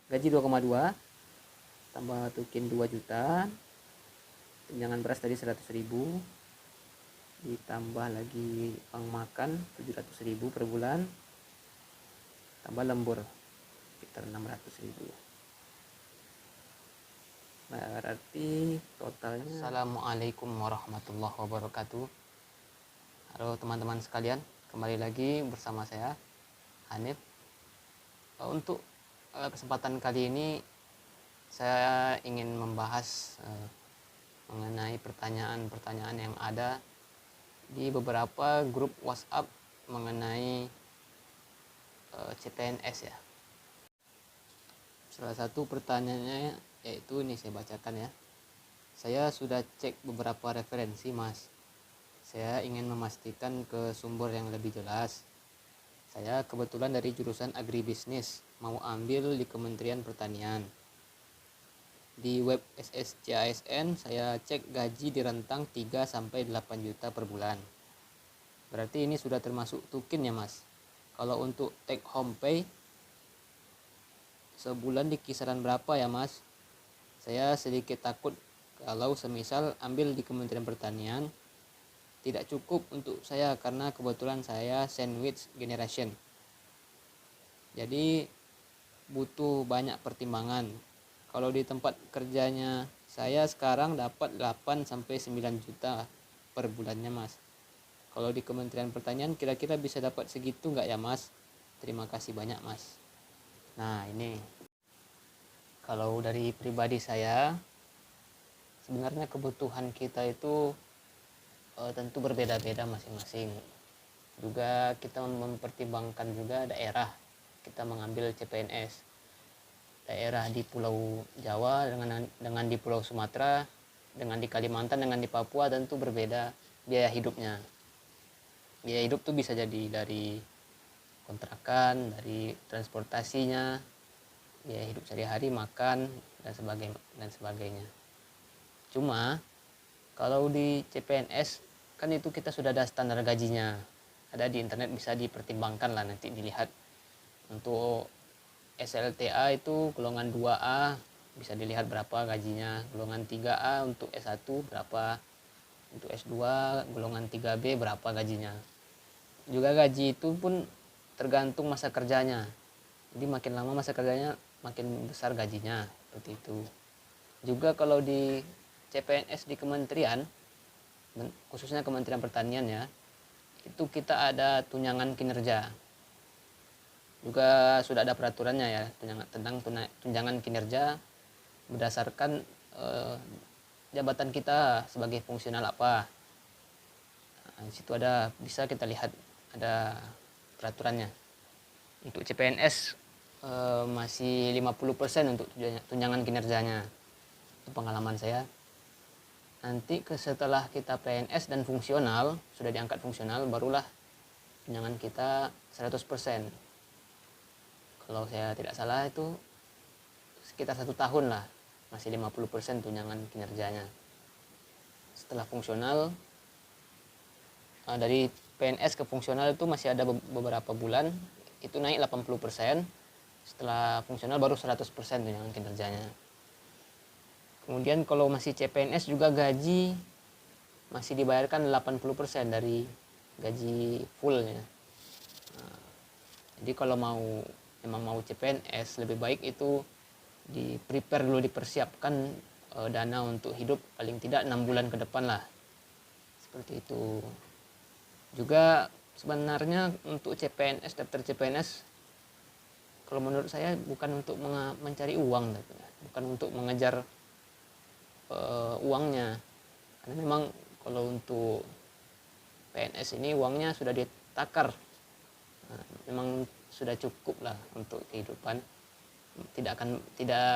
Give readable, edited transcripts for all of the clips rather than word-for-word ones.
gaji 2,2 tambah tukin 2 juta, tunjangan beras tadi 100.000, ditambah lagi uang makan 700.000 per bulan, tambah lembur sekitar 600.000. Berarti totalnya. Assalamualaikum warahmatullahi wabarakatuh. Halo teman-teman sekalian, kembali lagi bersama saya Hanif. Untuk kesempatan kali ini saya ingin membahas mengenai pertanyaan-pertanyaan yang ada di beberapa grup WhatsApp mengenai CPNS ya. Salah satu pertanyaannya yaitu ini, saya bacakan ya. Saya sudah cek beberapa referensi mas. Saya ingin memastikan ke sumber yang lebih jelas. Saya kebetulan dari jurusan agribisnis, mau ambil di Kementerian Pertanian. Di web SSCASN saya cek gaji di rentang 3 sampai 8 juta per bulan. Berarti ini sudah termasuk tukin ya mas. Kalau untuk take home pay sebulan di kisaran berapa ya mas? Saya sedikit takut kalau semisal ambil di Kementerian Pertanian tidak cukup untuk saya karena kebetulan saya sandwich generation. Jadi butuh banyak pertimbangan. Kalau di tempat kerjanya saya sekarang dapat 8 sampai 9 juta per bulannya mas. Kalau di Kementerian Pertanian kira-kira bisa dapat segitu nggak ya mas? Terima kasih banyak mas. Nah ini, kalau dari pribadi saya, sebenarnya kebutuhan kita itu tentu berbeda-beda masing-masing. Juga kita mempertimbangkan juga daerah kita mengambil CPNS. Daerah di Pulau Jawa dengan di Pulau Sumatera, dengan di Kalimantan, dengan di Papua tentu berbeda biaya hidupnya. Biaya hidup tuh bisa jadi dari kontrakan, dari transportasinya, biaya hidup sehari-hari, makan dan sebagainya. Cuma kalau di CPNS kan itu kita sudah ada standar gajinya, ada di internet, bisa dipertimbangkan lah, nanti dilihat. Untuk SLTA itu golongan 2A bisa dilihat berapa gajinya, golongan 3A untuk S1 berapa, untuk S2 golongan 3B berapa gajinya. Juga gaji itu pun tergantung masa kerjanya, jadi makin lama masa kerjanya makin besar gajinya, seperti itu. Juga kalau di CPNS di kementerian, khususnya Kementerian Pertanian ya, itu kita ada tunjangan kinerja. Juga sudah ada peraturannya ya tentang tunjangan kinerja berdasarkan jabatan kita sebagai fungsional apa. Nah, di situ ada, bisa kita lihat ada peraturannya. Untuk CPNS masih 50% untuk tunjangan kinerjanya. Itu pengalaman saya. Nanti setelah kita PNS dan fungsional, sudah diangkat fungsional, barulah tunjangan kita 100%. Kalau saya tidak salah itu sekitar 1 tahun lah, masih 50% tunjangan kinerjanya. Setelah fungsional, dari PNS ke fungsional itu masih ada beberapa bulan, itu naik 80%. Setelah fungsional baru 100% tunjangan kinerjanya. Kemudian kalau masih CPNS juga gaji masih dibayarkan 80% dari gaji fullnya. Nah, jadi kalau memang mau CPNS, lebih baik itu prepare dulu, dipersiapkan dana untuk hidup paling tidak 6 bulan ke depan lah. Seperti itu. Juga sebenarnya untuk CPNS, daftar CPNS, kalau menurut saya bukan untuk mencari uang, bukan untuk mengejar uangnya. Karena memang kalau untuk PNS ini uangnya sudah ditakar. Nah, memang sudah cukup lah untuk kehidupan. Tidak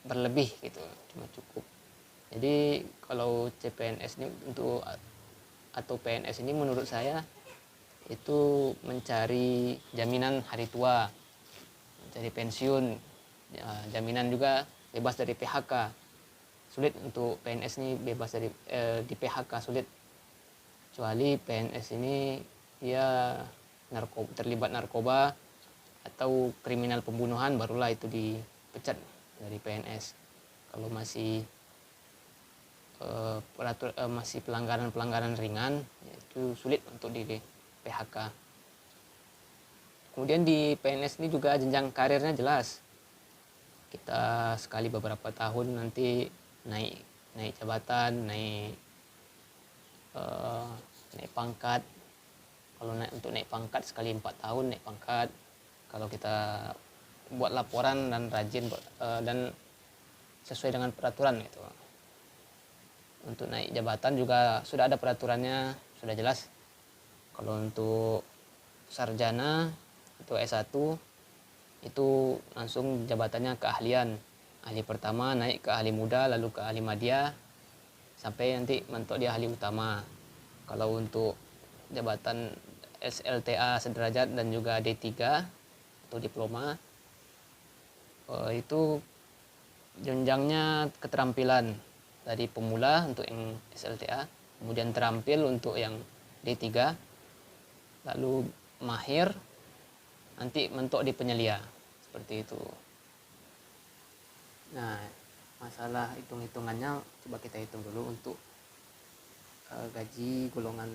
berlebih gitu, cuma cukup. Jadi kalau CPNS ini atau PNS ini menurut saya itu mencari jaminan hari tua, mencari pensiun, jaminan juga bebas dari PHK. Sulit untuk PNS ini bebas dari di PHK, sulit. Kecuali PNS ini dia terlibat narkoba atau kriminal pembunuhan, barulah itu di dipecat dari PNS. Kalau masih masih pelanggaran ringan, itu sulit untuk di PHK. Kemudian di PNS ini juga jenjang karirnya jelas. Kita sekali beberapa tahun nanti naik jabatan, naik pangkat. Kalau untuk naik pangkat sekali 4 tahun naik pangkat. Kalau kita buat laporan dan rajin dan sesuai dengan peraturan gitu. Untuk naik jabatan juga sudah ada peraturannya, sudah jelas. Kalau untuk sarjana atau S1 itu langsung jabatannya keahlian. Ahli pertama naik ke ahli muda, lalu ke ahli madya, sampai nanti mentok dia ahli utama. Kalau untuk jabatan SLTA sederajat dan juga D3 atau diploma, itu jenjangnya keterampilan dari pemula untuk yang SLTA, kemudian terampil untuk yang D3, lalu mahir, nanti mentok di penyelia, seperti itu. Nah, masalah hitung-hitungannya coba kita hitung dulu untuk gaji golongan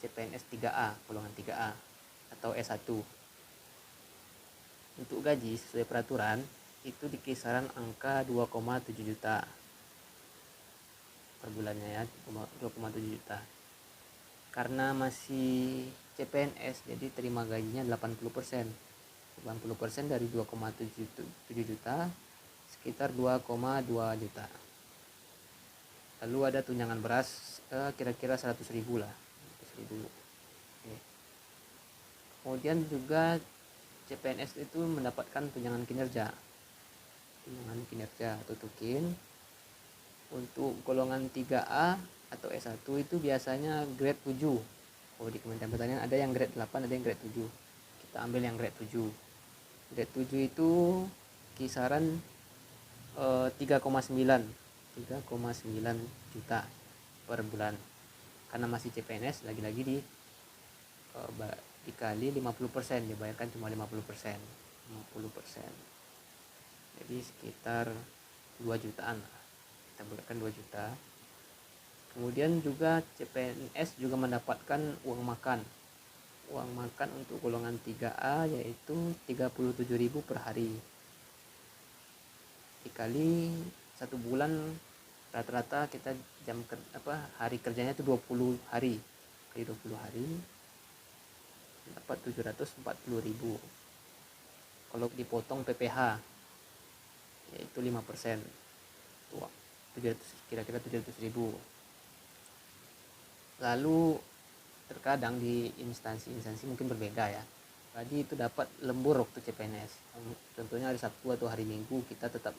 CPNS 3A, golongan 3A atau S1. Untuk gaji sesuai peraturan itu di kisaran angka 2,7 juta per bulannya ya, 2,7 juta. Karena masih CPNS jadi terima gajinya 80%. 80% dari 2,7 juta sekitar 2,2 juta. Lalu ada tunjangan beras kira-kira 100.000 lah. 100.000. Oke. Kemudian juga CPNS itu mendapatkan tunjangan kinerja. Tunjangan kinerja atau tukin. Untuk golongan 3A atau S1 itu biasanya grade 7. Oh, di Kementerian Pertanian ada yang grade 8, ada yang grade 7. Kita ambil yang grade 7. Grade 7 itu kisaran 3,9 juta per bulan. Karena masih CPNS, lagi-lagi dikali 50%, dibayarkan cuma 50%. Jadi sekitar 2 jutaan lah. Kita bulatkan 2 juta. Kemudian juga CPNS juga mendapatkan uang makan. Uang makan untuk golongan 3A yaitu 37.000 per hari. Dikali 1 bulan rata-rata kita hari kerjanya itu 20 hari. Kali 20 hari dapat 740.000. Kalau dipotong PPh yaitu 5%. Kira-kira 700.000. Lalu terkadang di instansi mungkin berbeda ya. Tadi itu dapat lembur waktu CPNS. Contohnya hari Sabtu atau hari Minggu kita tetap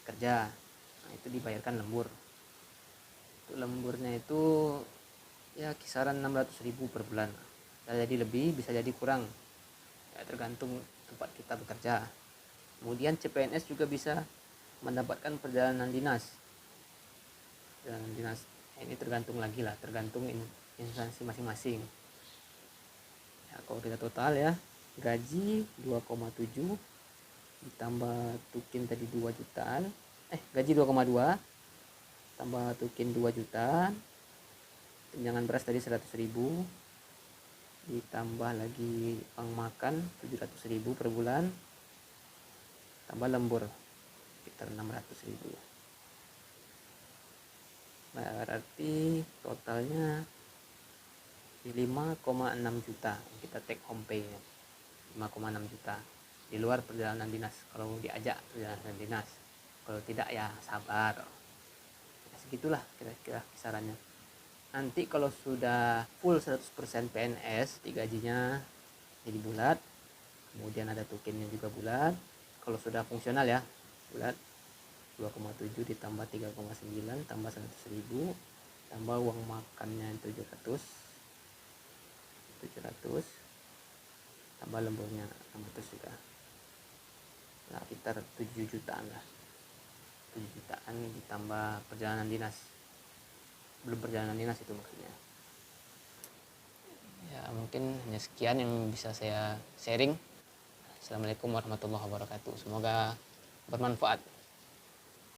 kerja. Nah, itu dibayarkan lembur. Untuk lemburnya itu ya kisaran 600.000 per bulan. Bisa jadi lebih, bisa jadi kurang. Ya, tergantung tempat kita bekerja. Kemudian CPNS juga bisa mendapatkan perjalanan dinas. Perjalanan dinas ini tergantung lagi lah, tergantung instansi masing-masing. Ya, kalau kita total ya, gaji 2,7 ditambah tukin tadi 2 jutaan. Gaji 2,2 tambah tukin 2 jutaan. Tunjangan beras tadi 100.000. Ditambah lagi uang makan 700.000 per bulan. Tambah lembur sekitar 600.000. Berarti totalnya 5,6 juta kita take home pay nya. 5,6 juta di luar perjalanan dinas kalau diajak perjalanan dinas. Kalau tidak ya sabar. Segitulah kira-kira kisarannya. Nanti kalau sudah full 100% PNS, gajinya jadi bulat. Kemudian ada tukinnya juga bulat. Kalau sudah fungsional ya, bulat. 2,7 ditambah 3,9 tambah 100.000 tambah uang makannya 700 tambah lemburnya 600 juga. Nah, sekitar 7 jutaan lah. 7 jutaan ditambah perjalanan dinas. Belum perjalanan dinas itu maksudnya. Ya, mungkin hanya sekian yang bisa saya sharing. Assalamualaikum warahmatullahi wabarakatuh. Semoga bermanfaat.